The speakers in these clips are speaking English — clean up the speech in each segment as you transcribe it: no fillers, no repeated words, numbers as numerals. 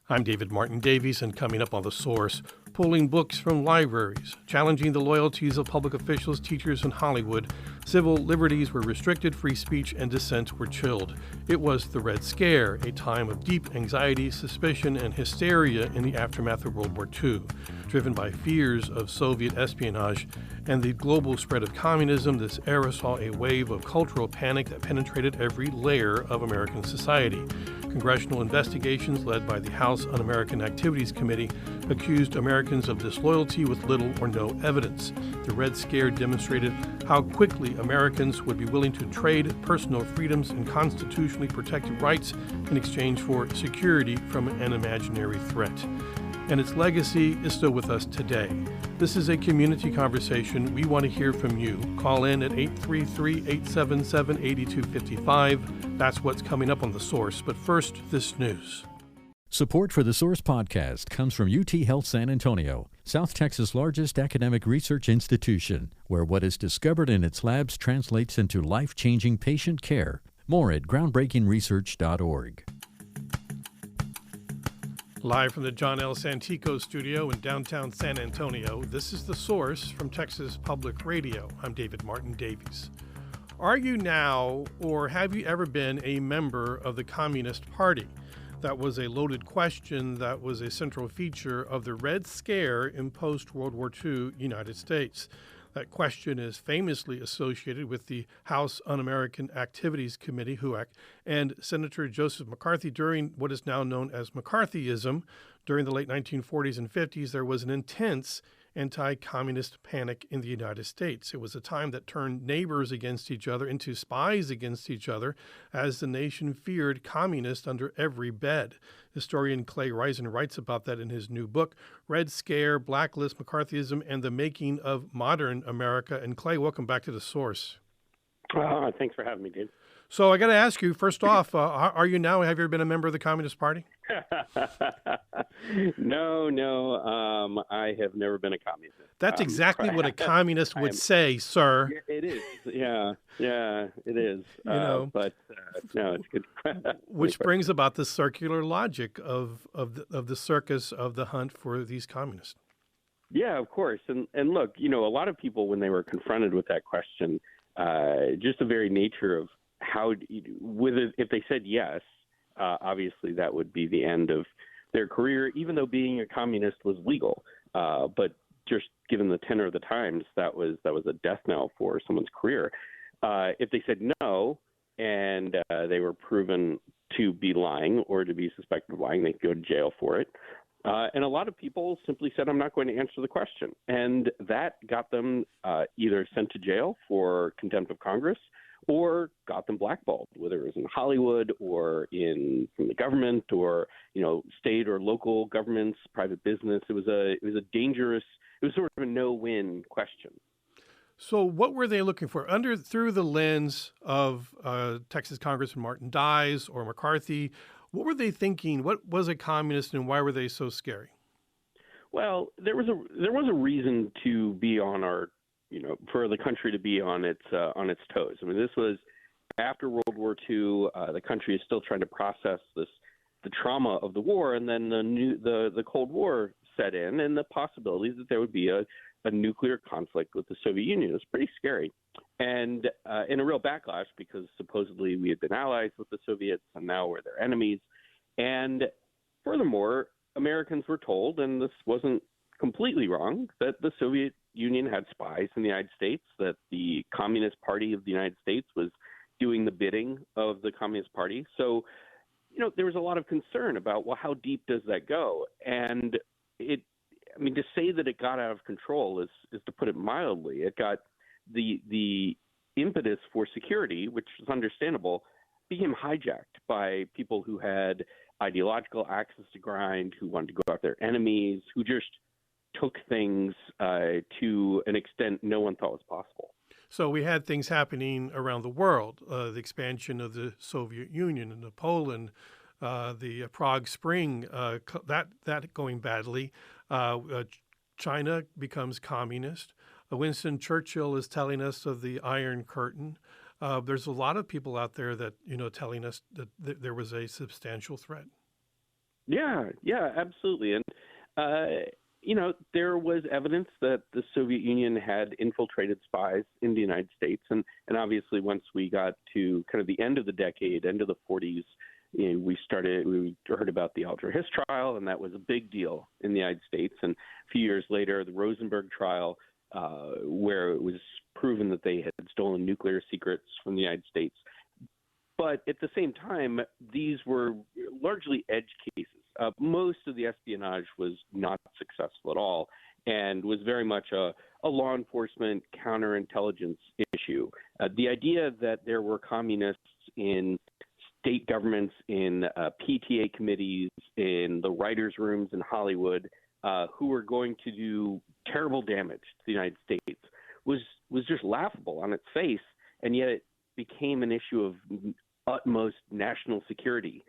I'm David Martin Davies, and coming up on The Source, pulling books from libraries, challenging the loyalties of public officials, teachers, and Hollywood, civil liberties were restricted, free speech and dissent were chilled. It was the Red Scare, a time of deep anxiety, suspicion, and hysteria in the aftermath of World War II. Driven by fears of Soviet espionage and the global spread of communism, this era saw a wave of cultural panic that penetrated every layer of American society. Congressional investigations led by the House Un-American Activities Committee accused Americans of disloyalty with little or no evidence. The Red Scare demonstrated how quickly Americans would be willing to trade personal freedoms and constitutionally protected rights in exchange for security from an imaginary threat. And its legacy is still with us today. This is a community conversation. We want to hear from you. Call in at 833-877-8255. That's what's coming up on The Source. But first, this news. Support for The Source podcast comes from UT Health San Antonio, South Texas' largest academic research institution, where what is discovered in its labs translates into life-changing patient care. More at groundbreakingresearch.org. Live from the John L. Santico studio in downtown San Antonio, this is The Source from Texas Public Radio. I'm David Martin Davies. Are you now, or have you ever been, a member of the Communist Party? That was a loaded question that was a central feature of the Red Scare in post-World War II United States. That question is famously associated with the House Un-American Activities Committee, HUAC, and Senator Joseph McCarthy during what is now known as McCarthyism. During the late 1940s and 50s, there was an intense anti-communist panic in the United States. It was a time that turned neighbors against each other into spies against each other as the nation feared communists under every bed. Historian Clay Reisen writes about that in his new book, Red Scare, Blacklists, McCarthyism, and the Making of Modern America. And Clay, welcome back to The Source. Thanks for having me, dude. So I got to ask you, first off, are you now, have you ever been a member of the Communist Party? No, I have never been a communist. That's exactly what a communist would say, sir. It is. Yeah, it is. No, it's good. Which brings about the circular logic of the circus of the hunt for these communists. Yeah, of course. And look, a lot of people, when they were confronted with that question, just the very nature of if they said yes, obviously that would be the end of their career, even though being a communist was legal. But just given the tenor of the times, that was a death knell for someone's career. If they said no and they were proven to be lying or to be suspected of lying, they'd go to jail for it. And a lot of people simply said, I'm not going to answer the question. And that got them either sent to jail for contempt of Congress or got them blackballed, whether it was in Hollywood or from the government or, state or local governments, private business. It was a dangerous, it was sort of a no-win question. So what were they looking for? Through the lens of Texas Congressman Martin Dies or McCarthy, what were they thinking? What was a communist and why were they so scary? Well, there was a reason to be on for the country to be on its toes. I mean, this was after World War II. The country is still trying to process the trauma of the war, and then the Cold War set in, and the possibilities that there would be a nuclear conflict with the Soviet Union. It was pretty scary, and in a real backlash because supposedly we had been allies with the Soviets, and now we're their enemies. And furthermore, Americans were told, and this wasn't completely wrong, that the Soviet Union had spies in the United States, that the Communist Party of the United States was doing the bidding of the Communist Party. So, there was a lot of concern about, well, how deep does that go? And to say that it got out of control is to put it mildly. It got the impetus for security, which is understandable, became hijacked by people who had ideological axes to grind, who wanted to go after their enemies, who just took things to an extent no one thought was possible. So we had things happening around the world, the expansion of the Soviet Union into Poland, the Prague Spring, that going badly. China becomes communist. Winston Churchill is telling us of the Iron Curtain. There's a lot of people out there that, telling us that there was a substantial threat. Yeah, absolutely. And, there was evidence that the Soviet Union had infiltrated spies in the United States. And obviously, once we got to kind of the end of the decade, end of the 40s, we heard about the Alger Hiss trial, and that was a big deal in the United States. And a few years later, the Rosenberg trial, where it was proven that they had stolen nuclear secrets from the United States. But at the same time, these were largely edge cases. Most of the espionage was not successful at all and was very much a law enforcement counterintelligence issue. The idea that there were communists in state governments, in PTA committees, in the writers' rooms in Hollywood, who were going to do terrible damage to the United States was just laughable on its face, and yet it became an issue of utmost national security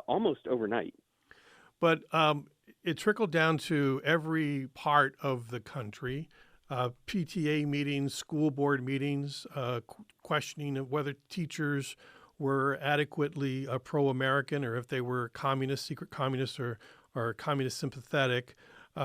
almost overnight. But it trickled down to every part of the country. PTA meetings, school board meetings, questioning of whether teachers were adequately pro-American or if they were communist, secret communists, or communist sympathetic.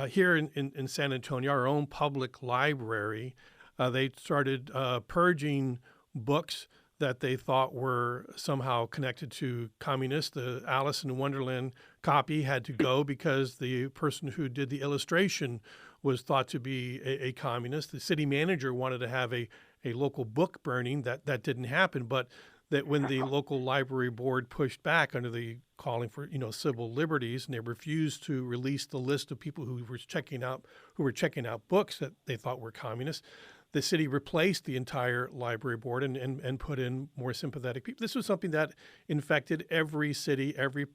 Here in San Antonio, our own public library, they started purging books that they thought were somehow connected to communists. The Alice in Wonderland copy had to go because the person who did the illustration was thought to be a communist. The city manager wanted to have a local book burning. That didn't happen, but that when the local library board pushed back under the calling for civil liberties, and they refused to release the list of people who were checking out books that they thought were communist, the city replaced the entire library board and put in more sympathetic people. This was something that infected every city, every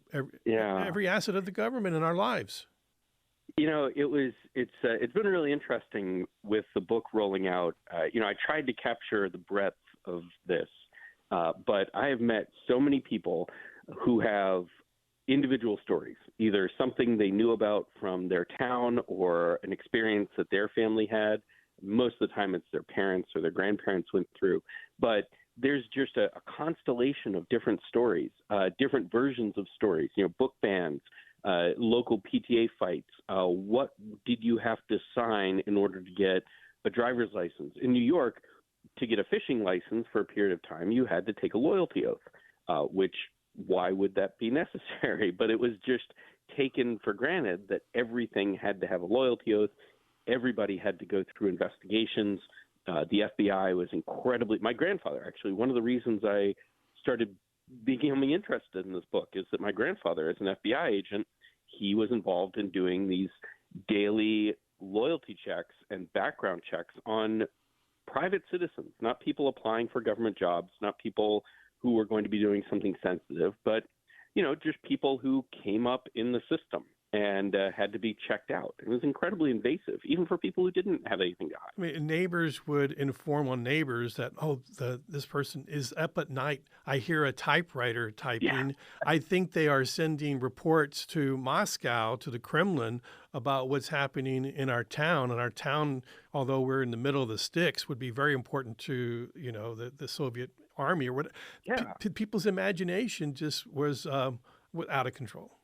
asset of the government in our lives. It's been really interesting with the book rolling out. I tried to capture the breadth of this, but I have met so many people who have individual stories, either something they knew about from their town or an experience that their family had. Most of the time it's their parents or their grandparents went through. But there's just a constellation of different stories, different versions of stories, book bans, local PTA fights. What did you have to sign in order to get a driver's license? In New York, to get a fishing license for a period of time, you had to take a loyalty oath, which why would that be necessary? But it was just taken for granted that everything had to have a loyalty oath. Everybody had to go through investigations. The FBI was incredibly – my grandfather, actually, one of the reasons I started becoming interested in this book is that my grandfather, as an FBI agent, he was involved in doing these daily loyalty checks and background checks on private citizens, not people applying for government jobs, not people who were going to be doing something sensitive, but, just people who came up in the system and had to be checked out. It was incredibly invasive, even for people who didn't have anything to hide. I mean, neighbors would inform on neighbors that, this person is up at night. I hear a typewriter typing. Yeah. I think they are sending reports to Moscow, to the Kremlin, about what's happening in our town. And our town, although we're in the middle of the sticks, would be very important to, the Soviet army or what. Yeah. People's imagination just was out of control.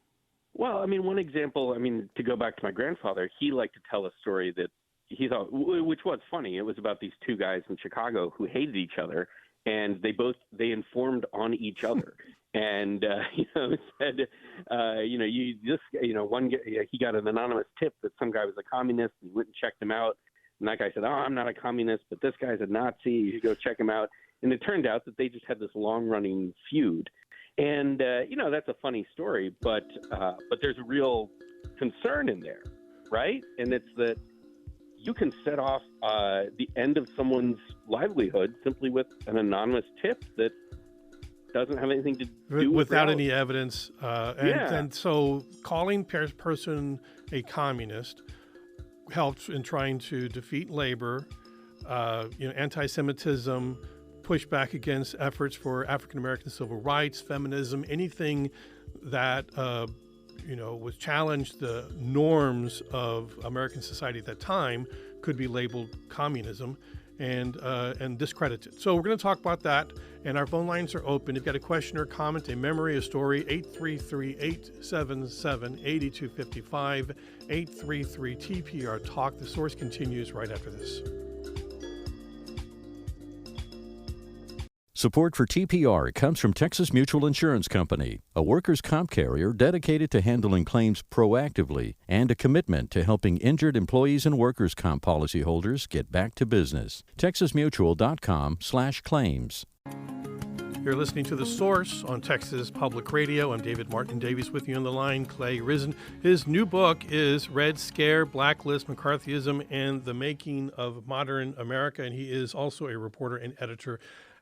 Well, one example, to go back to my grandfather, he liked to tell a story that he thought, which was funny. It was about these two guys in Chicago who hated each other, and they informed on each other. And, said, one guy, he got an anonymous tip that some guy was a communist, and he went and checked him out. And that guy said, I'm not a communist, but this guy's a Nazi. You should go check him out. And it turned out that they just had this long-running feud. And, that's a funny story, but there's a real concern in there, right? And it's that you can set off the end of someone's livelihood simply with an anonymous tip that doesn't have anything to do without reality. Any evidence. And so calling person a communist helped in trying to defeat labor, anti-Semitism, push back against efforts for African-American civil rights, feminism, anything that, was challenged the norms of American society at that time could be labeled communism. and discredits it. So we're going to talk about that, and our phone lines are open. If you've got a question or comment, a memory, a story, 833-877-8255, 833-TPR-TALK. The Source continues right after this. Support for TPR comes from Texas Mutual Insurance Company, a workers' comp carrier dedicated to handling claims proactively and a commitment to helping injured employees and workers' comp policyholders get back to business. TexasMutual.com/claims. You're listening to The Source on Texas Public Radio. I'm David Martin Davies with you on the line, Clay Risen. His new book is Red Scare, Blacklist, McCarthyism, and the Making of Modern America, and he is also a reporter and editor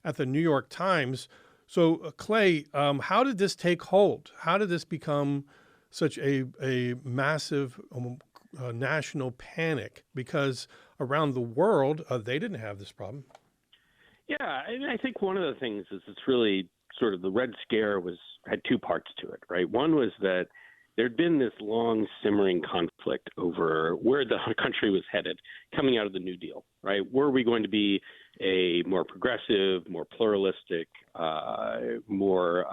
at the New York Times. So, Clay, how did this take hold? How did this become such a massive national panic? Because around the world, they didn't have this problem. Yeah, I think one of the things is it's really sort of the Red Scare had two parts to it, right? One was that there'd been this long simmering conflict over where the country was headed coming out of the New Deal, right? Were we going to be a more progressive, more pluralistic, more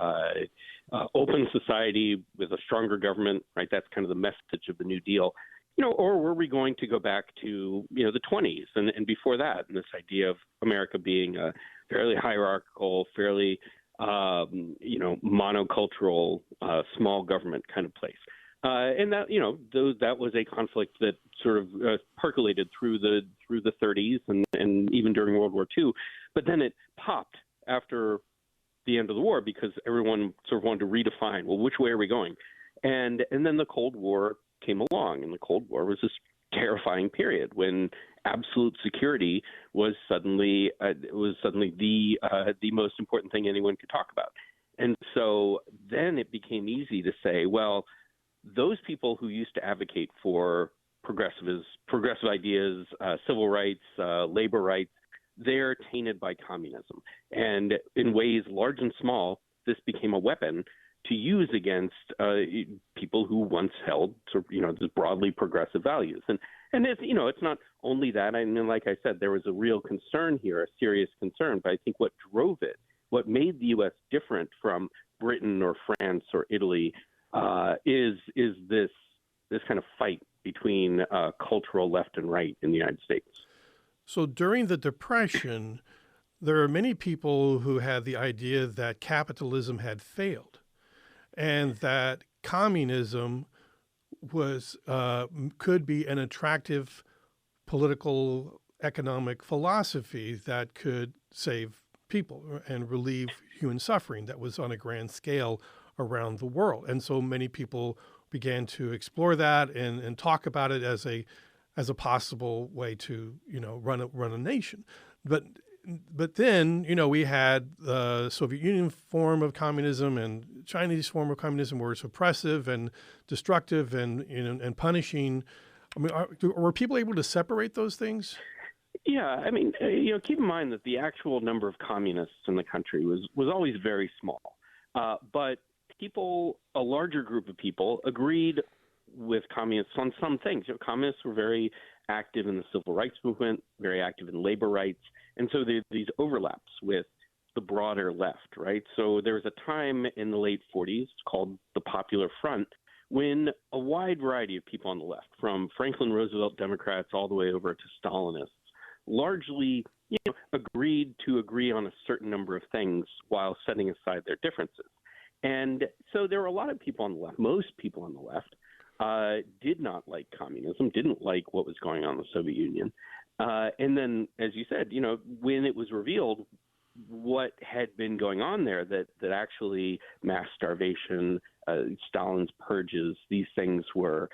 open society with a stronger government, right? That's kind of the message of the New Deal, or were we going to go back to, the 20s and before that, and this idea of America being a fairly hierarchical, fairly, monocultural, small government kind of place. And that, that was a conflict that sort of percolated through the 30s and even during World War II. But then it popped after the end of the war because everyone sort of wanted to redefine, well, which way are we going? And then the Cold War came along, and the Cold War was this terrifying period when absolute security was suddenly the most important thing anyone could talk about. And so then it became easy to say, well, those people who used to advocate for progressive ideas, civil rights, labor rights, they're tainted by communism. And in ways large and small, this became a weapon to use against people who once held this broadly progressive values. And it's not only that. I mean, like I said, there was a real concern here, a serious concern. But I think what drove it, what made the U.S. different from Britain or France or Italy, is this kind of fight between cultural left and right in the United States. So during the Depression, there are many people who had the idea that capitalism had failed and that communism could be an attractive political economic philosophy that could save people and relieve human suffering that was on a grand scale around the world. And so many people began to explore that and talk about it as a possible way to, run a nation. But then, we had the Soviet Union form of communism and Chinese form of communism were suppressive and destructive and punishing. I mean, were people able to separate those things? Yeah, I mean, keep in mind that the actual number of communists in the country was always very small. But a larger group of people agreed with communists on some things. Communists were very active in the civil rights movement, very active in labor rights. And so there are these overlaps with the broader left, right? So there was a time in the late 40s called the Popular Front when a wide variety of people on the left, from Franklin Roosevelt Democrats all the way over to Stalinists, largely agreed to agree on a certain number of things while setting aside their differences. And so there were a lot of people on the left, most people on the left, did not like communism, didn't like what was going on in the Soviet Union. And then, as you said, when it was revealed what had been going on there, that actually mass starvation, Stalin's purges, these things were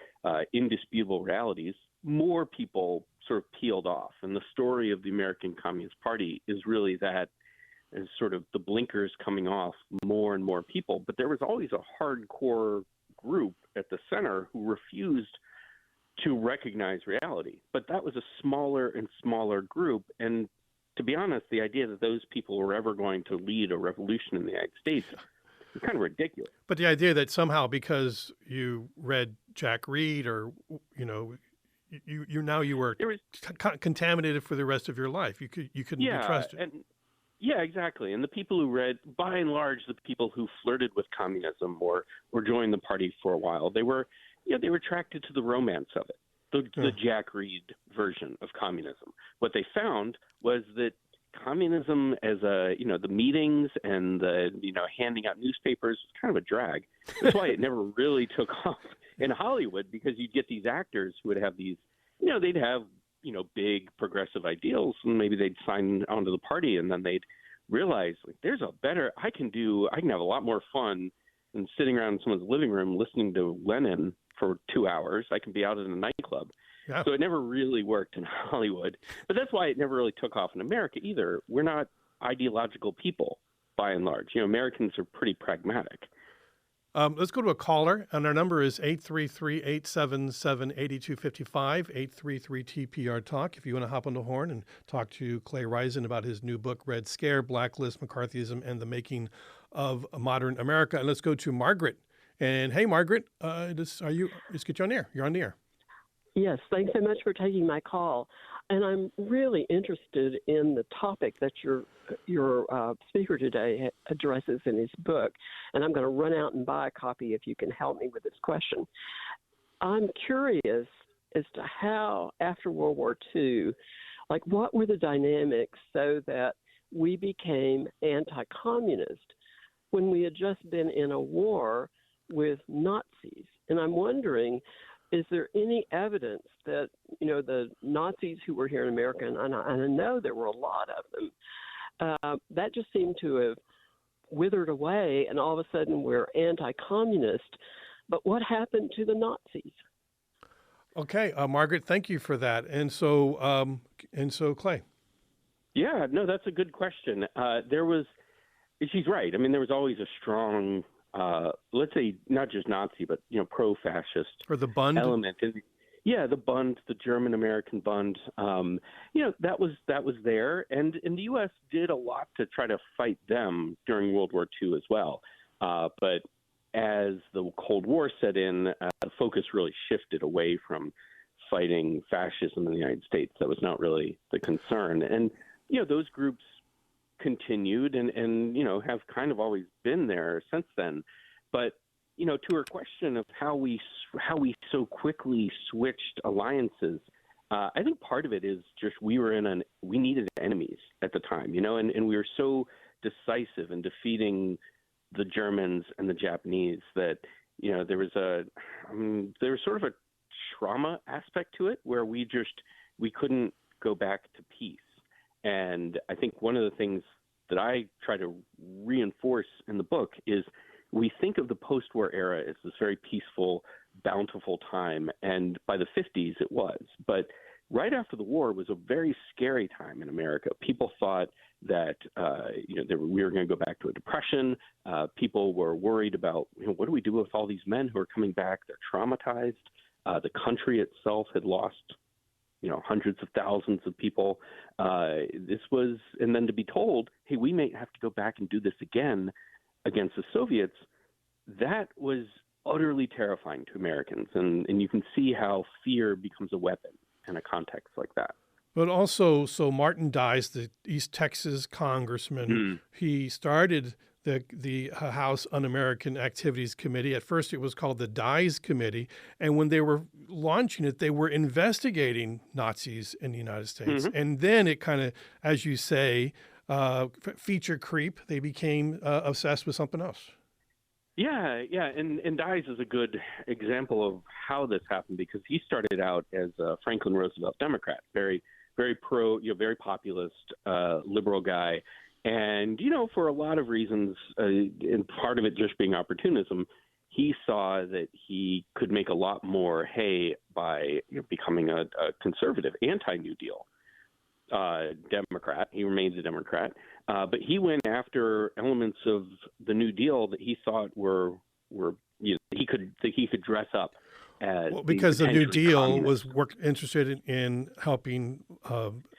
indisputable realities, more people sort of peeled off. And the story of the American Communist Party is really that as sort of the blinkers coming off more and more people. But there was always a hardcore group at the center who refused to recognize reality. But that was a smaller and smaller group. And to be honest, the idea that those people were ever going to lead a revolution in the United States is kind of ridiculous. But the idea that somehow because you read Jack Reed or, you were contaminated for the rest of your life. You couldn't be trusted. Yeah, exactly. And the people who read, by and large, the people who flirted with communism or joined the party for a while, they were attracted to the romance of it, the Jack Reed version of communism. What they found was that communism as the meetings and the, handing out newspapers was kind of a drag. That's why it never really took off in Hollywood, because you'd get these actors who would have these, they'd have, big progressive ideals, and maybe they'd sign onto the party, and then they'd realize, like, I can have a lot more fun than sitting around in someone's living room listening to Lenin for 2 hours. I can be out in a nightclub. Yeah. So it never really worked in Hollywood. But that's why it never really took off in America either. We're not ideological people, by and large. Americans are pretty pragmatic. Let's go to a caller, and our number is 833-877-8255, 833-TPR-TALK. If you want to hop on the horn and talk to Clay Risen about his new book, Red Scare, Blacklists, McCarthyism, and the Making of a Modern America. And let's go to Margaret. And hey, Margaret, let's get you on air. You're on the air. Yes, thanks so much for taking my call. And I'm really interested in the topic that your speaker today addresses in his book. And I'm going to run out and buy a copy if you can help me with this question. I'm curious as to how, after World War II, what were the dynamics so that we became anti-communist when we had just been in a war with Nazis? And I'm wondering, is there any evidence that, the Nazis who were here in America, and I know there were a lot of them, that just seemed to have withered away, and all of a sudden we're anti-communist. But what happened to the Nazis? Okay, Margaret, thank you for that. And so Clay. Yeah, no, that's a good question. She's right. I mean, there was always a strong, let's say, not just Nazi, but pro-fascist or the Bund element. The Bund, the German-American Bund. That was there, and the U.S. did a lot to try to fight them during World War II as well. But as the Cold War set in, the focus really shifted away from fighting fascism in the United States. That was not really the concern, and those groups continued and have kind of always been there since then. But to her question of how we so quickly switched alliances, I think part of it is just we needed enemies at the time, and we were so decisive in defeating the Germans and the Japanese that there was sort of a trauma aspect to it where we couldn't go back to peace. And I think one of the things that I try to reinforce in the book is we think of the post-war era as this very peaceful, bountiful time, and by the 50s it was. But right after the war was a very scary time in America. People thought that we were going to go back to a depression. People were worried about what do we do with all these men who are coming back? They're traumatized. The country itself had lost hundreds of thousands of people. And then to be told, hey, we may have to go back and do this again against the Soviets, that was utterly terrifying to Americans. And you can see how fear becomes a weapon in a context like that. But also, so Martin Dies, the East Texas congressman, he started the House Un-American Activities Committee. At first, it was called the Dies Committee. And when they were launching it, they were investigating Nazis in the United States. Mm-hmm. And then it kind of, as you say, feature creep. They became obsessed with something else. Yeah. And Dies is a good example of how this happened because he started out as a Franklin Roosevelt Democrat, very, very pro, very populist, liberal guy. And, for a lot of reasons, and part of it just being opportunism, he saw that he could make a lot more hay by becoming a conservative, anti-New Deal Democrat. He remains a Democrat. But he went after elements of the New Deal that he thought were he could dress up as because the New Deal was interested in helping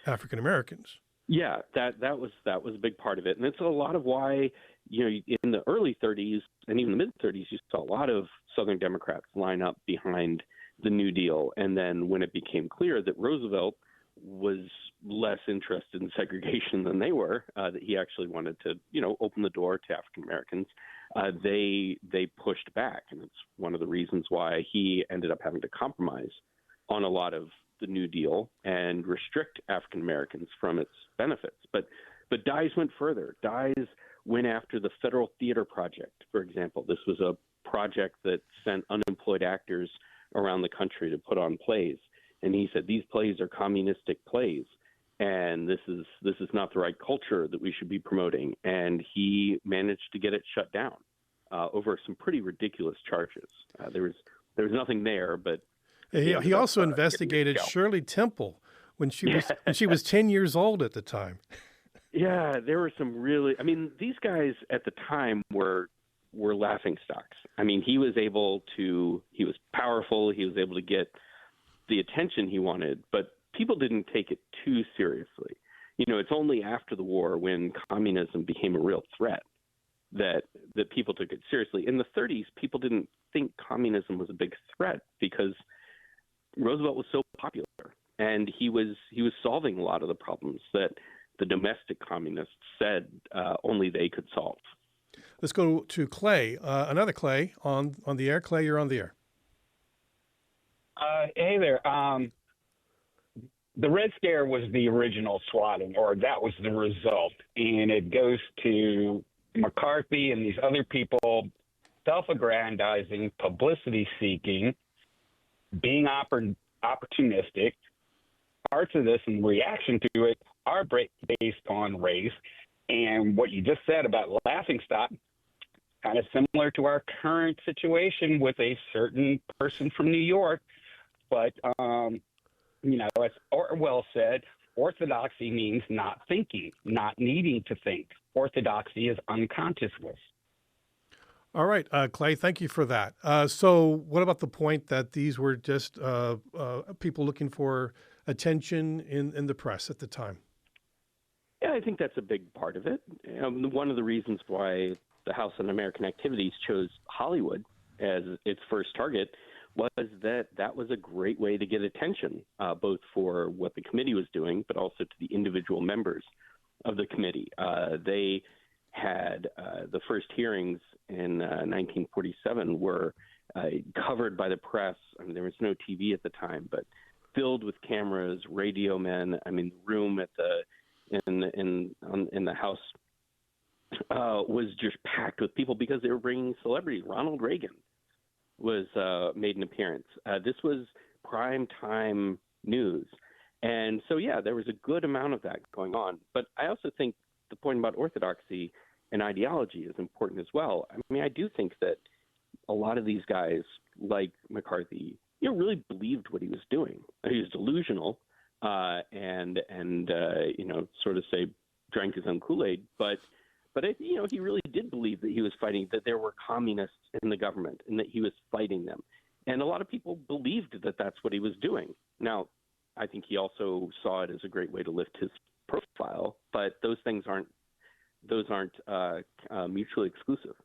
African Americans. Yeah, that was a big part of it, and it's a lot of why in the early 30s and even the mid 30s you saw a lot of Southern Democrats line up behind the New Deal. And then when it became clear that Roosevelt was less interested in segregation than they were, that he actually wanted to, open the door to African Americans, they pushed back. And it's one of the reasons why he ended up having to compromise on a lot of the New Deal and restrict African Americans from its benefits. But Dyes went further. Dyes went after the Federal Theater Project, for example. This was a project that sent unemployed actors around the country to put on plays. And he said, these plays are communistic plays, and this is not the right culture that we should be promoting. And he managed to get it shut down over some pretty ridiculous charges. There was nothing there, but he also investigated Shirley Temple when she was 10 years old at the time. Yeah, there were some really. I mean, these guys at the time were laughing stocks. I mean, he was powerful. He was able to get the attention he wanted, but people didn't take it too seriously. It's only after the war, when communism became a real threat, that people took it seriously. In the 30s, people didn't think communism was a big threat because Roosevelt was so popular, and he was solving a lot of the problems that the domestic communists said only they could solve. Let's go to Clay. Another Clay on the air. Clay, you're on the air. Hey there. The Red Scare was the original swatting, or that was the result. And it goes to McCarthy and these other people self-aggrandizing, publicity-seeking, being opportunistic. Parts of this and reaction to it are based on race. And what you just said about laughingstock, kind of similar to our current situation with a certain person from New York. But, as Orwell said, orthodoxy means not thinking, not needing to think. Orthodoxy is unconsciousness. All right, Clay, thank you for that. So what about the point that these were just people looking for attention in the press at the time? Yeah, I think that's a big part of it. One of the reasons why the House On-American Activities chose Hollywood as its first target was that was a great way to get attention, both for what the committee was doing, but also to the individual members of the committee. They had the first hearings in 1947 were covered by the press. I mean, there was no TV at the time, but filled with cameras, radio men. I mean, the room in the House was just packed with people because they were bringing celebrities. Ronald Reagan was made an appearance. This was prime time news. And so, yeah, there was a good amount of that going on. But I also think the point about orthodoxy and ideology is important as well. I mean, I do think that a lot of these guys, like McCarthy, really believed what he was doing. He was delusional and sort of say drank his own Kool-Aid. But he really did believe that he was fighting, that there were communists in the government and that he was fighting them. And a lot of people believed that that's what he was doing. Now, I think he also saw it as a great way to lift his profile, but those things aren't mutually exclusive.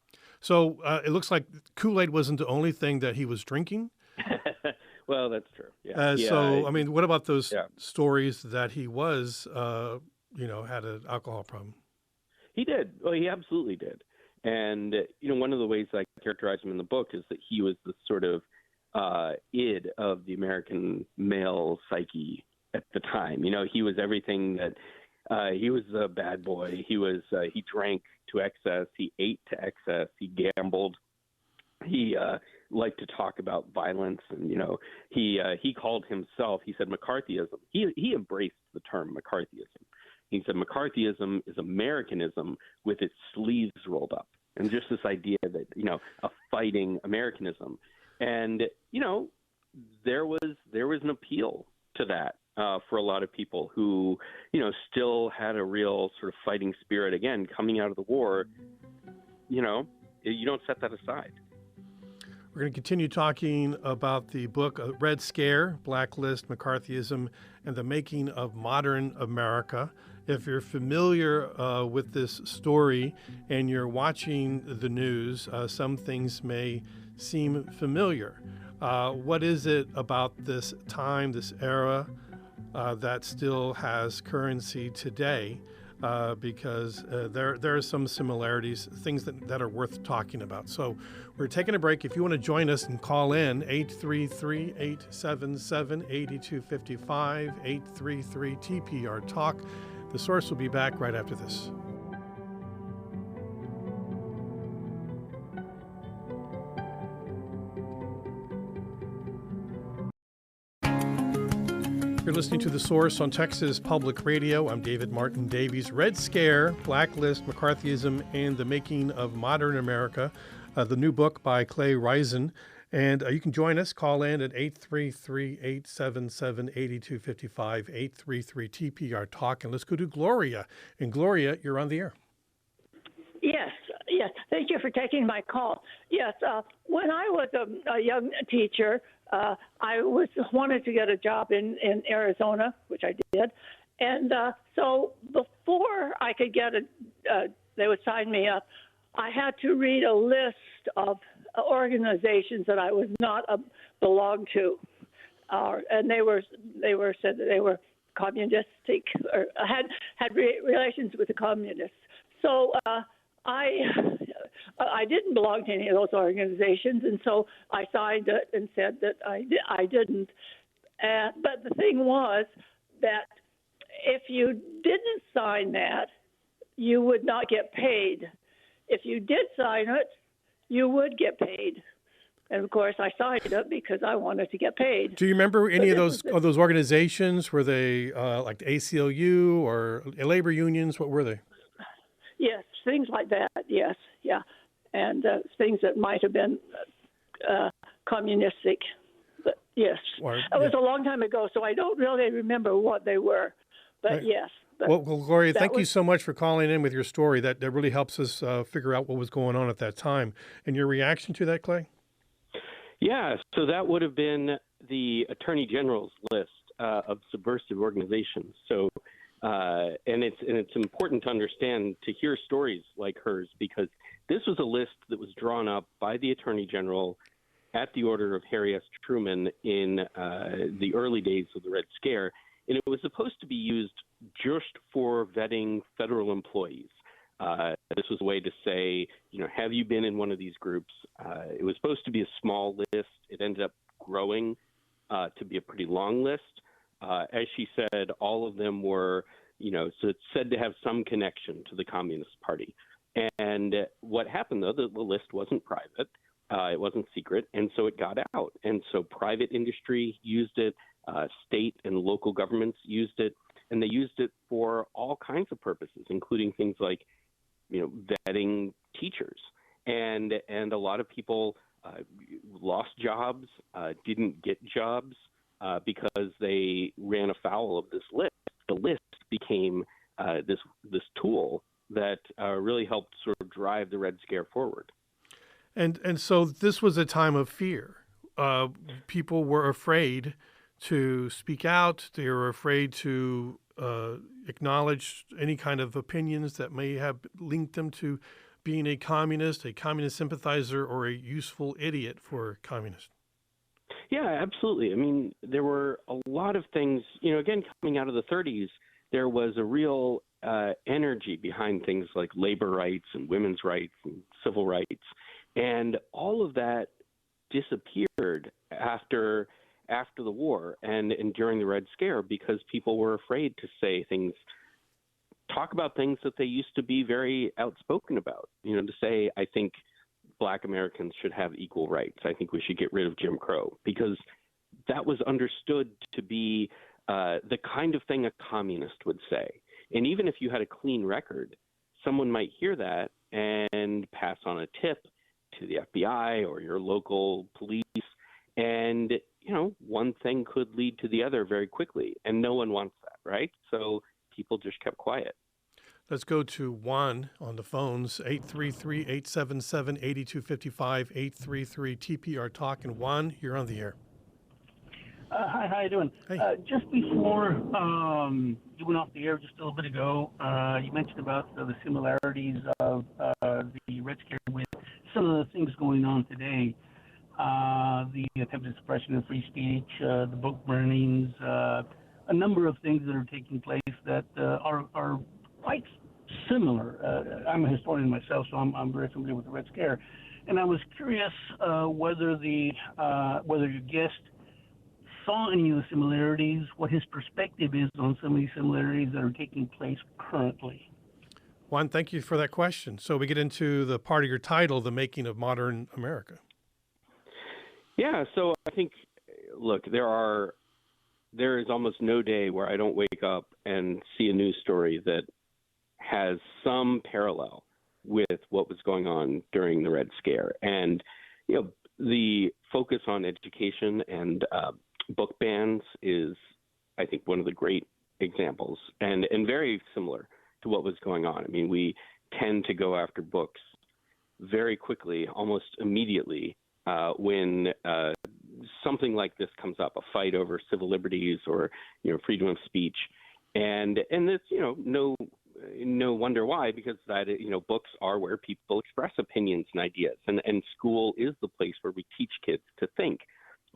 So it looks like Kool-Aid wasn't the only thing that he was drinking. Well, that's true. Yeah. So, I mean, what about those stories that he was, had an alcohol problem? He did. Well, he absolutely did. And, one of the ways I characterize him in the book is that he was the sort of id of the American male psyche at the time. He was everything that he was a bad boy. He drank to excess. He ate to excess. He gambled. He liked to talk about violence. And, he called himself, he said McCarthyism. He embraced the term McCarthyism. He said McCarthyism is Americanism with its sleeves rolled up. And just this idea that, a fighting Americanism. And, there was an appeal to that for a lot of people who, still had a real sort of fighting spirit. Again, coming out of the war, you don't set that aside. We're going to continue talking about the book Red Scare, Blacklist, McCarthyism, and the Making of Modern America. If you're familiar with this story and you're watching the news, some things may seem familiar. What is it about this time, this era, that still has currency today? Because there are some similarities, things that are worth talking about. So we're taking a break. If you want to join us and call in, 833-877-8255, 833-TPR-TALK. The Source will be back right after this. You're listening to The Source on Texas Public Radio. I'm David Martin Davies. Red Scare, Blacklist, McCarthyism, and the Making of Modern America, the new book by Clay Risen. And you can join us. Call in at 833-877-8255, 833-TPR-TALK. And let's go to Gloria. And Gloria, you're on the air. Yes. Thank you for taking my call. Yes, when I was a young teacher, I wanted to get a job in Arizona, which I did. And so before I could get they would sign me up, I had to read a list of organizations that I was not belonged to. And they were said that they were communistic or had relations with the communists. So I didn't belong to any of those organizations, and so I signed it and said that I didn't. But the thing was that if you didn't sign that, you would not get paid. If you did sign it, you would get paid. And of course, I signed it because I wanted to get paid. Do you remember any of those organizations? Were they like the ACLU or labor unions? What were they? Yes, things like that. Yes, yeah, and things that might have been communistic. But yes, it was a long time ago, so I don't really remember what they were. But right. Yes. But well, Gloria, thank you so much for calling in with your story. That really helps us figure out what was going on at that time. And your reaction to that, Clay? Yeah, so that would have been the Attorney General's list of subversive organizations. So. And it's important to understand, to hear stories like hers, because this was a list that was drawn up by the Attorney General at the order of Harry S. Truman in the early days of the Red Scare, and it was supposed to be used just for vetting federal employees. This was a way to say, have you been in one of these groups? It was supposed to be a small list. It ended up growing to be a pretty long list. As she said, all of them were, so it's said to have some connection to the Communist Party. And what happened, though, the list wasn't private. It wasn't secret. And so it got out. And so private industry used it. State and local governments used it. And they used it for all kinds of purposes, including things like, vetting teachers. And a lot of people lost jobs, didn't get jobs. Because they ran afoul of this list. The list became this tool that really helped sort of drive the Red Scare forward. And so this was a time of fear. People were afraid to speak out. They were afraid to acknowledge any kind of opinions that may have linked them to being a communist sympathizer, or a useful idiot for communists. Yeah, absolutely. I mean, there were a lot of things, again, coming out of the 30s, there was a real energy behind things like labor rights and women's rights and civil rights. And all of that disappeared after the war and during the Red Scare, because people were afraid to say things, talk about things that they used to be very outspoken about, to say, I think Black Americans should have equal rights. I think we should get rid of Jim Crow, because that was understood to be the kind of thing a communist would say. And even if you had a clean record, someone might hear that and pass on a tip to the FBI or your local police. And, one thing could lead to the other very quickly. And no one wants that, right? So people just kept quiet. Let's go to Juan on the phones, 833-877-8255, 833-TPR-TALK. And Juan, you're on the air. Hi, how you doing? Hey. Just before you went off the air just a little bit ago, you mentioned about the similarities of the Red Scare with some of the things going on today. the attempted suppression of free speech, the book burnings, a number of things that are taking place that are quite similar. I'm a historian myself, so I'm very familiar with the Red Scare, and I was curious whether your guest saw any of the similarities, what his perspective is on some of these similarities that are taking place currently. Juan, thank you for that question. So we get into the part of your title, The Making of Modern America. Yeah, so I think, look, there is almost no day where I don't wake up and see a news story that has some parallel with what was going on during the Red Scare. And, the focus on education and book bans is, I think, one of the great examples and very similar to what was going on. I mean, we tend to go after books very quickly, almost immediately, when something like this comes up, a fight over civil liberties or, freedom of speech. And it's, no wonder why, because that, books are where people express opinions and ideas, and school is the place where we teach kids to think.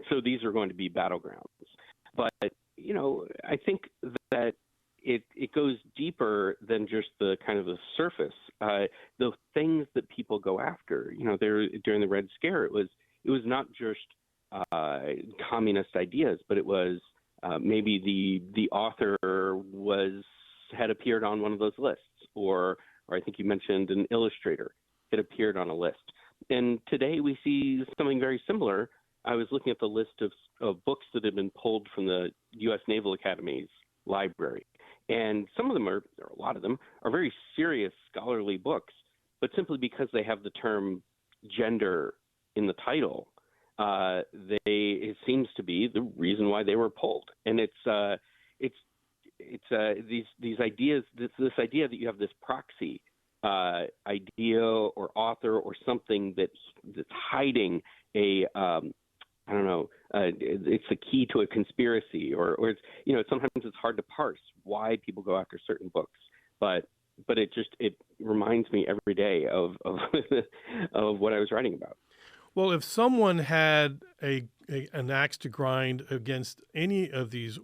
So these are going to be battlegrounds. But, I think that it goes deeper than just the kind of the surface. The things that people go after, during the Red Scare, it was not just communist ideas, but it was maybe the author had appeared on one of those lists, or I think you mentioned an illustrator had appeared on a list. And today we see something very similar. I was looking at the list of books that have been pulled from the U.S. Naval Academy's library. And some of them or a lot of them, are very serious scholarly books, but simply because they have the term gender in the title, it seems to be the reason why they were pulled. And it's these ideas, this idea that you have this proxy idea or author or something that's hiding a it's the key to a conspiracy, or it's, sometimes it's hard to parse why people go after certain books, but it reminds me every day of of what I was writing about. Well, if someone had an axe to grind against any of these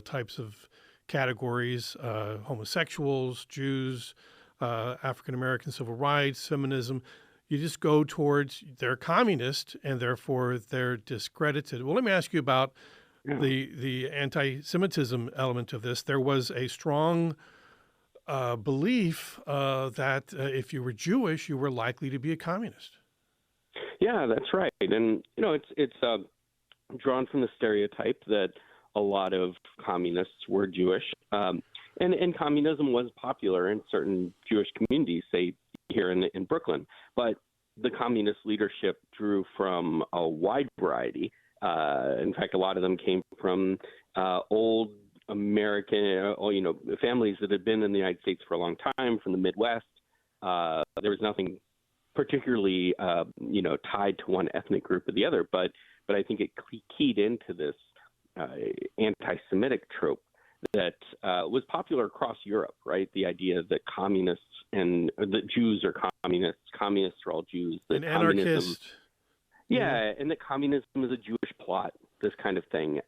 types of categories, homosexuals, Jews, African American civil rights, feminism, you just go towards they're communist and therefore they're discredited. Well, let me ask you about the anti-Semitism element of this. There was a strong belief that if you were Jewish, you were likely to be a communist. Yeah, that's right. And, it's drawn from the stereotype that a lot of communists were Jewish. And communism was popular in certain Jewish communities, say here in Brooklyn. But the communist leadership drew from a wide variety. In fact, a lot of them came from old American, families that had been in the United States for a long time, from the Midwest. There was nothing particularly, tied to one ethnic group or the other, but I think it keyed into this anti-Semitic trope that was popular across Europe, right? The idea that communists and that Jews are communists are all Jews. That an anarchist. Yeah, and that communism is a Jewish plot, this kind of thing.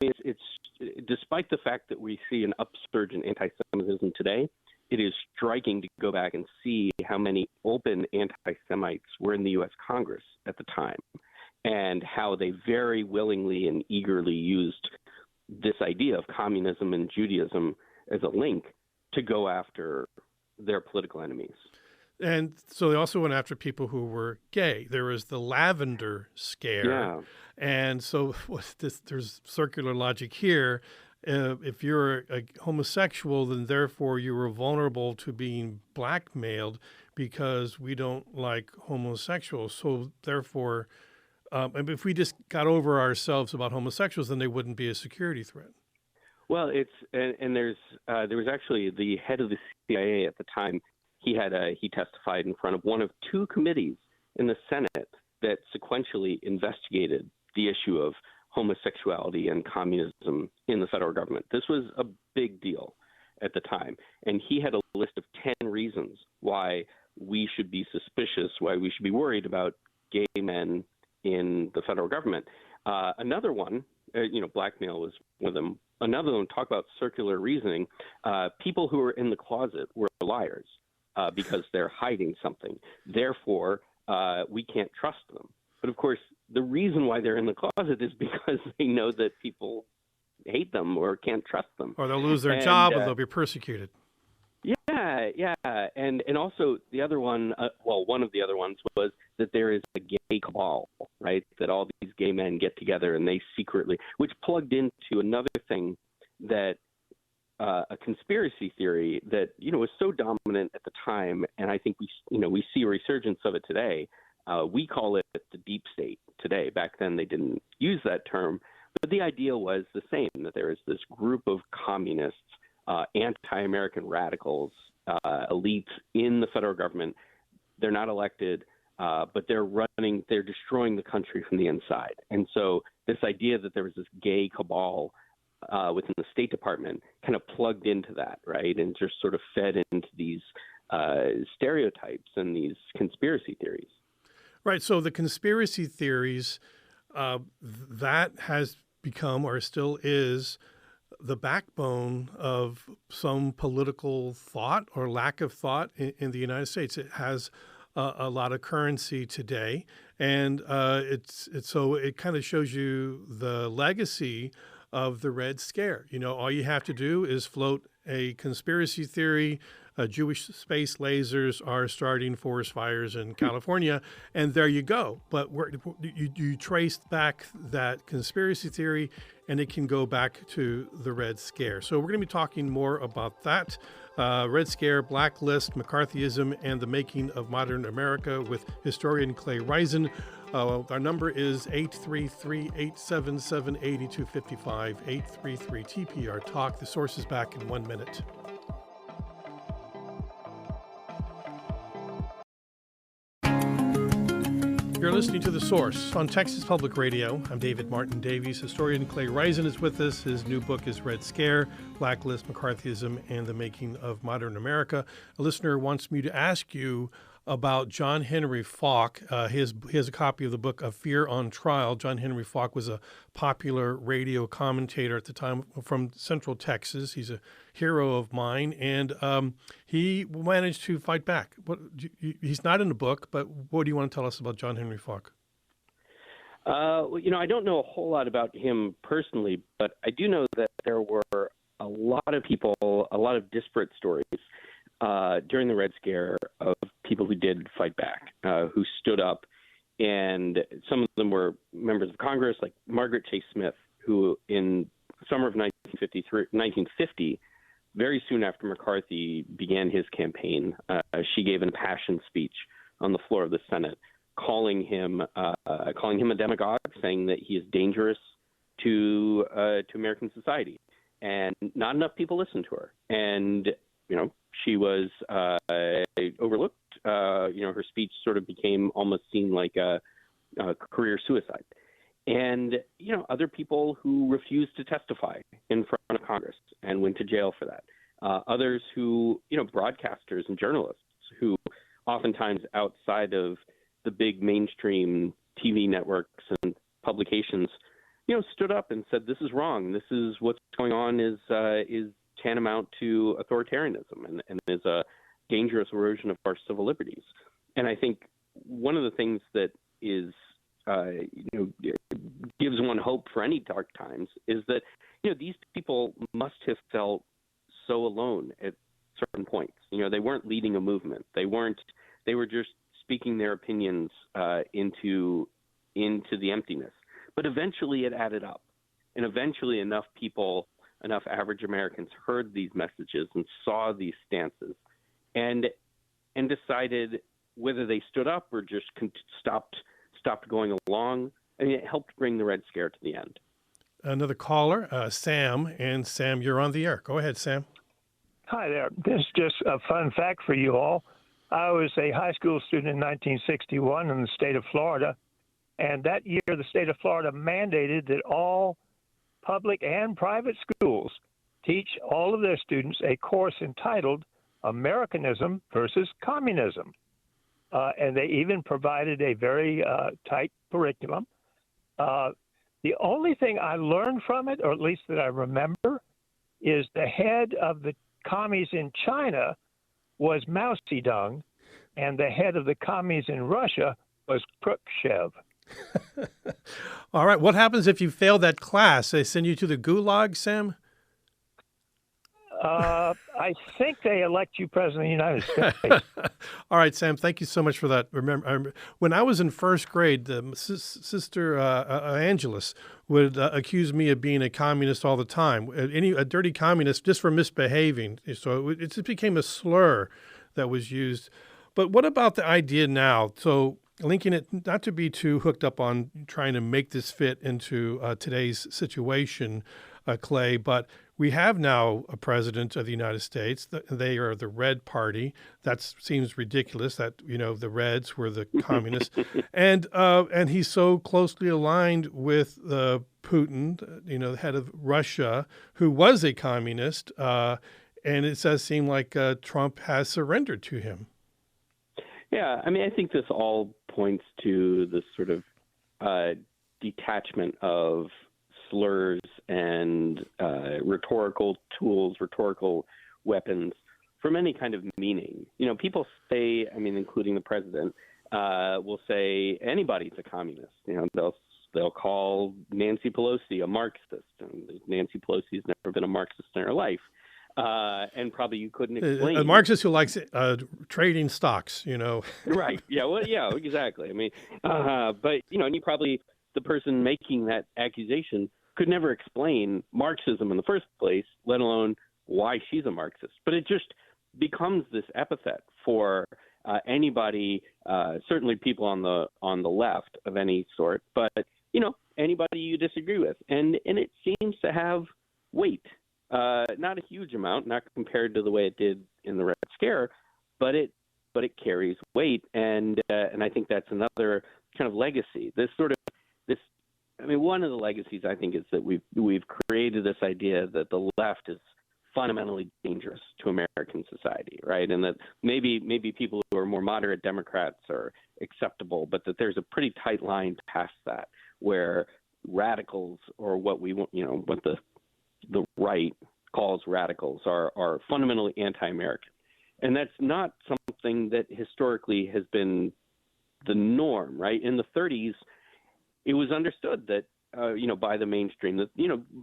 It's despite the fact that we see an upsurge in anti-Semitism today, it is striking to go back and see how many open anti-Semites were in the U.S. Congress at the time, and how they very willingly and eagerly used this idea of communism and Judaism as a link to go after their political enemies. And so they also went after people who were gay. There was the Lavender Scare. Yeah. And so there's circular logic here. If you're a homosexual, then therefore you were vulnerable to being blackmailed because we don't like homosexuals. So therefore, if we just got over ourselves about homosexuals, then they wouldn't be a security threat. Well, there was actually the head of the CIA at the time. He testified in front of one of two committees in the Senate that sequentially investigated the issue of homosexuality and communism in the federal government. This was a big deal at the time. And he had a list of 10 reasons why we should be suspicious, why we should be worried about gay men in the federal government. Another one, blackmail was one of them. Another one, talk about circular reasoning. People who are in the closet were liars because they're hiding something. Therefore, we can't trust them. But of course, the reason why they're in the closet is because they know that people hate them or can't trust them. Or they'll lose their job or they'll be persecuted. Yeah. And also the other one, one of the other ones was that there is a gay cabal, right? That all these gay men get together and they secretly, which plugged into another thing that a conspiracy theory that, was so dominant at the time. And I think we see a resurgence of it today. We call it the deep state today. Back then they didn't use that term, but the idea was the same, that there is this group of communists, anti-American radicals, elites in the federal government. They're not elected, but they're destroying the country from the inside. And so this idea that there was this gay cabal within the State Department kind of plugged into that, right? And just sort of fed into these stereotypes and these conspiracy theories. Right. So the conspiracy theories, that has become or still is the backbone of some political thought or lack of thought in the United States. It has a lot of currency today, and so it kind of shows you the legacy of the Red Scare. All you have to do is float a conspiracy theory. Jewish space lasers are starting forest fires in California, and there you go. But you trace back that conspiracy theory, and it can go back to the Red Scare. So we're going to be talking more about that. Red Scare, Blacklist, McCarthyism, and the Making of Modern America with historian Clay Risen. Our number is 833-877-8255, 833-TPR-TALK. The Source is back in 1 minute. You're listening to The Source on Texas Public Radio. I'm David Martin Davies. Historian Clay Risen is with us. His new book is Red Scare, Blacklist, McCarthyism, and the Making of Modern America. A listener wants me to ask you about John Henry Falk. He has a copy of the book of Fear on Trial. John Henry Falk was a popular radio commentator at the time from Central Texas. He's a hero of mine, and he managed to fight back. He's not in the book, but what do you want to tell us about John Henry Falk? I don't know a whole lot about him personally, but I do know that there were a lot of people, a lot of disparate stories during the Red Scare of people who did fight back, who stood up, and some of them were members of Congress, like Margaret Chase Smith, who in summer of 1950, very soon after McCarthy began his campaign, she gave an impassioned speech on the floor of the Senate, calling him a demagogue, saying that he is dangerous to American society, and not enough people listened to her, and she was overlooked. Her speech sort of became almost seen like a career suicide. And, other people who refused to testify in front of Congress and went to jail for that. Others who, broadcasters and journalists who oftentimes outside of the big mainstream TV networks and publications, stood up and said, this is wrong. This is what's going on is tantamount to authoritarianism and is a dangerous erosion of our civil liberties. And I think one of the things that is, gives one hope for any dark times is that, these people must have felt so alone at certain points. They weren't leading a movement. They were just speaking their opinions into the emptiness. But eventually it added up. And eventually enough average Americans heard these messages and saw these stances and decided whether they stood up or just stopped going along. I mean, it helped bring the Red Scare to the end. Another caller, Sam. And Sam, you're on the air. Go ahead, Sam. Hi there. This is just a fun fact for you all. I was a high school student in 1961 in the state of Florida. And that year, the state of Florida mandated that all public and private schools teach all of their students a course entitled Americanism versus Communism. and they even provided a very tight curriculum. The only thing I learned from it, or at least that I remember, is the head of the commies in China was Mao Zedong, and the head of the commies in Russia was Khrushchev. All right. What happens if you fail that class? They send you to the gulag, Sam? I think they elect you president of the United States. All right, Sam, thank you so much for that. Remember, when I was in first grade, Sister Angelus would accuse me of being a communist all the time, a dirty communist just for misbehaving. So it just became a slur that was used. But what about the idea now? So linking it, not to be too hooked up on trying to make this fit into today's situation, Clay, but we have now a president of the United States. They are the Red Party. That seems ridiculous that, the Reds were the communists. And he's so closely aligned with Putin, the head of Russia, who was a communist. And it does seem like Trump has surrendered to him. Yeah, I mean, I think this all points to this sort of detachment of slurs and rhetorical tools, rhetorical weapons from any kind of meaning. People say, including the president, will say anybody's a communist. They'll call Nancy Pelosi a Marxist, and Nancy Pelosi's never been a Marxist in her life. And probably you couldn't explain. A Marxist who likes trading stocks, Right. Yeah. Well, yeah, exactly. But, and you probably, the person making that accusation could never explain Marxism in the first place, let alone why she's a Marxist. But it just becomes this epithet for anybody, certainly people on the left of any sort, but, anybody you disagree with. And it seems to have weight. Not a huge amount, not compared to the way it did in the Red Scare, but it carries weight, and I think that's another kind of legacy. One of the legacies I think is that we've created this idea that the left is fundamentally dangerous to American society, right? And that maybe people who are more moderate Democrats are acceptable, but that there's a pretty tight line past that where radicals, or what the right calls radicals, are fundamentally anti-American. And that's not something that historically has been the norm, right? In the 30s, it was understood that, by the mainstream, that,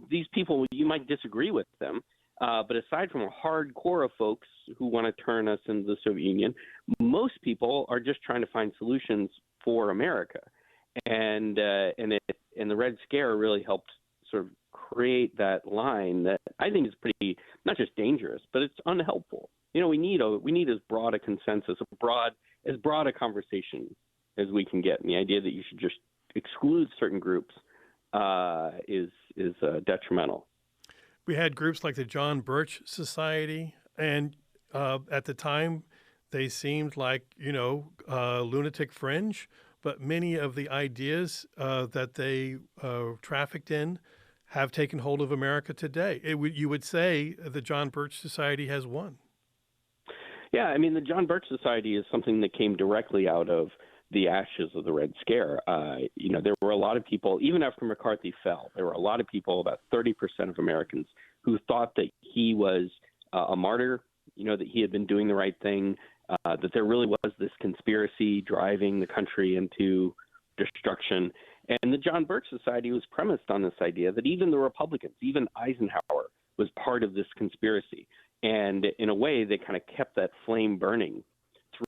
these people, you might disagree with them, but aside from a hardcore of folks who want to turn us into the Soviet Union, most people are just trying to find solutions for America. And the Red Scare really helped sort of create that line that I think is pretty, not just dangerous, but it's unhelpful. We need as broad a consensus, as broad a conversation as we can get. And the idea that you should just exclude certain groups is detrimental. We had groups like the John Birch Society, and at the time they seemed like lunatic fringe, but many of the ideas that they trafficked in have taken hold of America today. You would say the John Birch Society has won. Yeah, the John Birch Society is something that came directly out of the ashes of the Red Scare. There were a lot of people, even after McCarthy fell, there were a lot of people, about 30% of Americans, who thought that he was a martyr, that he had been doing the right thing, that there really was this conspiracy driving the country into destruction. And the John Birch Society was premised on this idea that even the Republicans, even Eisenhower, was part of this conspiracy. And in a way, they kind of kept that flame burning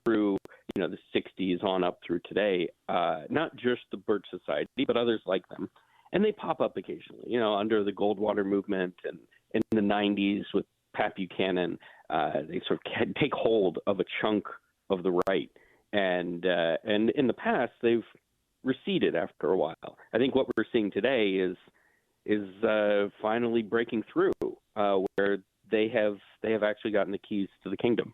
through, the 60s on up through today. Not just the Birch Society, but others like them. And they pop up occasionally, under the Goldwater movement, and in the 90s with Pat Buchanan, they sort of take hold of a chunk of the right. And in the past, they've receded after a while. I think what we're seeing today is finally breaking through, where they have actually gotten the keys to the kingdom.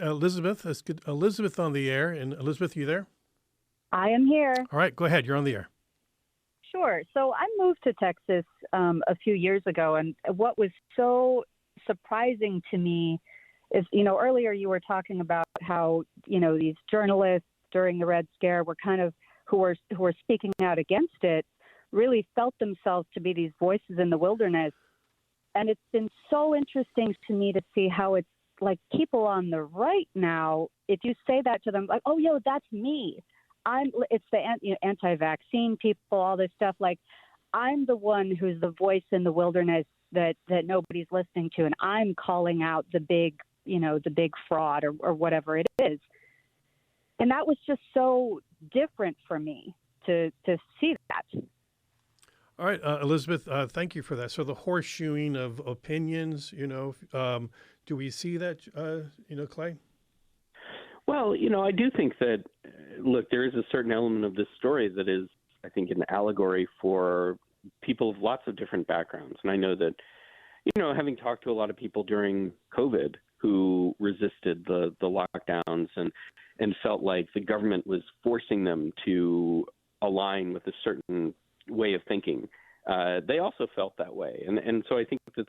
Elizabeth, let's get Elizabeth on the air. And Elizabeth, you there? I am here. All right, go ahead. You're on the air. Sure. So I moved to Texas a few years ago, and what was so surprising to me is, earlier you were talking about how, these journalists during the Red Scare were kind of, who were speaking out against it, really felt themselves to be these voices in the wilderness. And it's been so interesting to me to see how it's like people on the right now, if you say that to them, like, oh, that's me. It's the anti-vaccine people, all this stuff. Like, I'm the one who's the voice in the wilderness that nobody's listening to. And I'm calling out the big fraud or whatever it is. And that was just so different for me to see that. All right, Elizabeth, thank you for that. So the horseshoeing of opinions, do we see that, Clay? Well, I do think that, look, there is a certain element of this story that is, I think, an allegory for people of lots of different backgrounds. And I know that, having talked to a lot of people during COVID who resisted the lockdowns and felt like the government was forcing them to align with a certain way of thinking, they also felt that way. And so I think that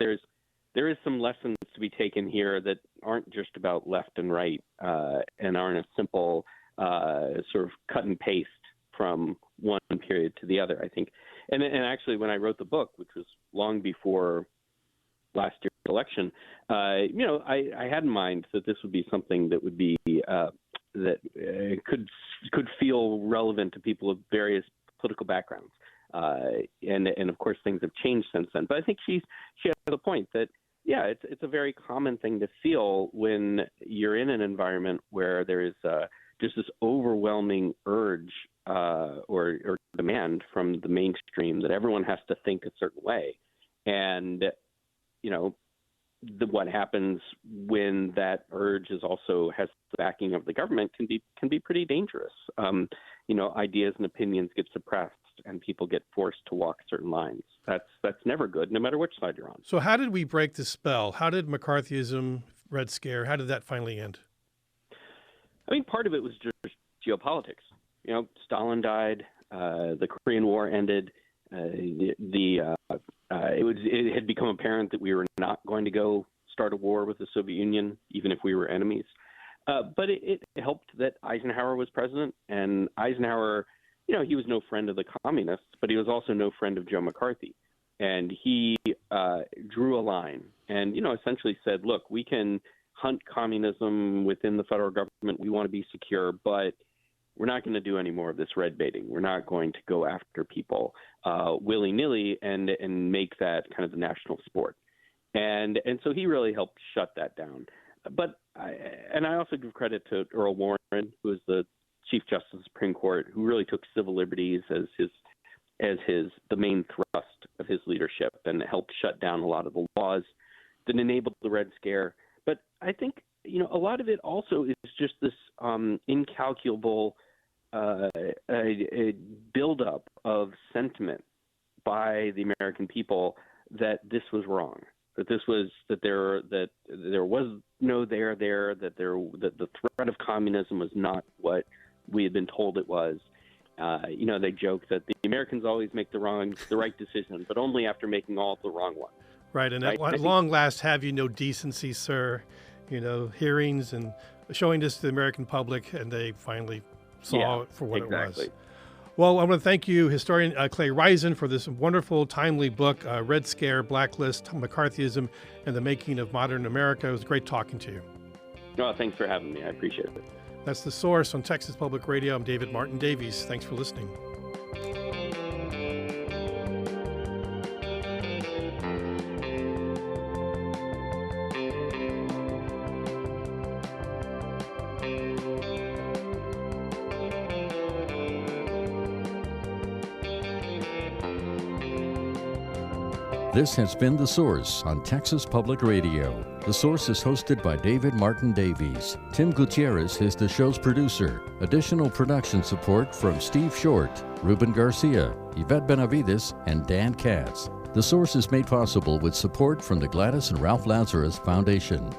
there is some lessons to be taken here that aren't just about left and right and aren't a simple sort of cut and paste from one period to the other, I think. And actually, when I wrote the book, which was long before last year's election, I had in mind that this would be something that would be that could feel relevant to people of various political backgrounds. And of course, things have changed since then. But I think she has a point that, yeah, it's a very common thing to feel when you're in an environment where there is just this overwhelming urge or demand from the mainstream that everyone has to think a certain way. And, what happens when that urge also has the backing of the government can be pretty dangerous. Ideas and opinions get suppressed and people get forced to walk certain lines. That's never good, no matter which side you're on. So how did we break the spell? How did McCarthyism, Red Scare, how did that finally end? I mean, part of it was just geopolitics. Stalin died, the Korean War ended, it had become apparent that we were not going to go start a war with the Soviet Union, even if we were enemies. But it helped that Eisenhower was president, and Eisenhower, he was no friend of the communists, but he was also no friend of Joe McCarthy. And he drew a line and, essentially said, look, we can hunt communism within the federal government. We want to be secure, but we're not going to do any more of this red baiting. We're not going to go after people willy-nilly and make that kind of the national sport. And so he really helped shut that down. But I also give credit to Earl Warren, who was the Chief Justice of the Supreme Court, who really took civil liberties as the main thrust of his leadership and helped shut down a lot of the laws that enabled the Red Scare. But I think, a lot of it also is just this incalculable a buildup of sentiment by the American people that this was wrong, that there was no there, that the threat of communism was not what we had been told it was. They joke that the Americans always make the right decision, but only after making all the wrong ones. Right, and at long last, have you no decency, sir? Hearings and showing this to the American public, and they finally saw it for what it was. Well, I want to thank you, historian Clay Risen, for this wonderful, timely book, Red Scare, Blacklist, McCarthyism, and the Making of Modern America. It was great talking to you. Oh, thanks for having me. I appreciate it. That's The Source on Texas Public Radio. I'm David Martin Davies. Thanks for listening. This has been The Source on Texas Public Radio. The Source is hosted by David Martin Davies. Tim Gutierrez is the show's producer. Additional production support from Steve Short, Ruben Garcia, Yvette Benavides, and Dan Katz. The Source is made possible with support from the Gladys and Ralph Lazarus Foundation.